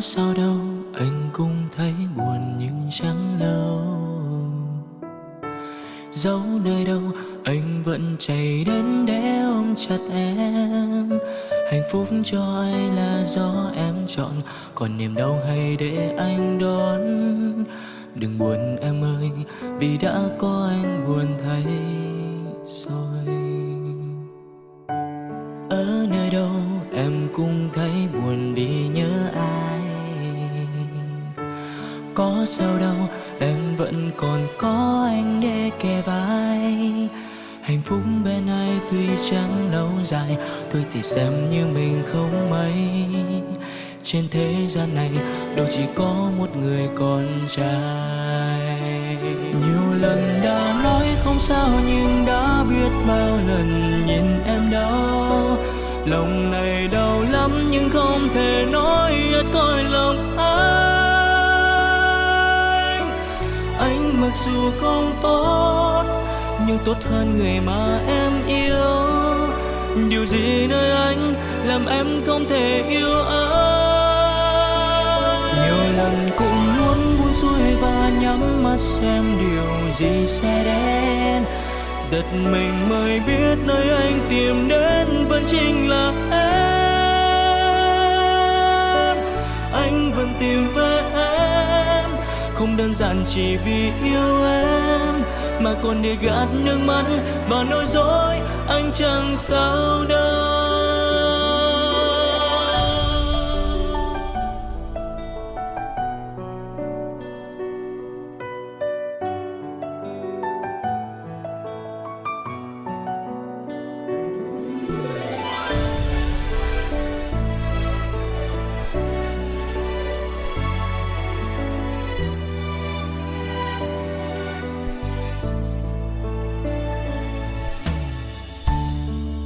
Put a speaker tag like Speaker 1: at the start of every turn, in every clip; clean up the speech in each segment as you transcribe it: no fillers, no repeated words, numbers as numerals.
Speaker 1: sao đâu, anh cũng thấy buồn nhưng chẳng lâu. Dẫu nơi đâu anh vẫn chạy đến để ôm chặt em. Hạnh phúc cho ai là do em chọn, còn niềm đau hay để anh đón. Đừng buồn em ơi, vì đã có anh buồn thay rồi. Ở nơi đâu em cũng thấy buồn vì nhớ ai. Có sao đâu, em vẫn còn có anh để kề vai. Hạnh phúc bên ai tuy chẳng lâu dài, thôi thì xem như mình không mấy. Trên thế gian này đâu chỉ có một người con trai. Nhiều lần đã nói không sao nhưng đã biết bao lần nhìn em đau. Lòng này đau lắm nhưng không thể nói hết cõi lòng anh mặc dù không tốt nhưng tốt hơn người mà em yêu. Điều gì nơi anh làm em không thể yêu anh? Nhiều lần cũng muốn buông xuôi và nhắm mắt xem điều gì sẽ đến. Giật mình mới biết nơi anh tìm đến vẫn chính là em. Anh vẫn tìm về em, không đơn giản chỉ vì yêu em, mà còn để gạt nước mắt và nói dối anh chẳng sao đâu.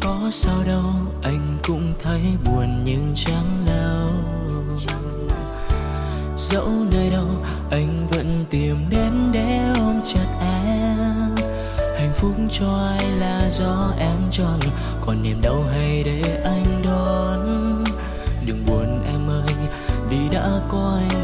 Speaker 1: Có sao đâu, anh cũng thấy buồn nhưng chẳng lâu. Dẫu nơi đâu anh vẫn tìm đến để ôm chặt em. Hạnh phúc cho ai là do em chọn, còn niềm đau hay để anh đón. Đừng buồn em ơi, vì đã có anh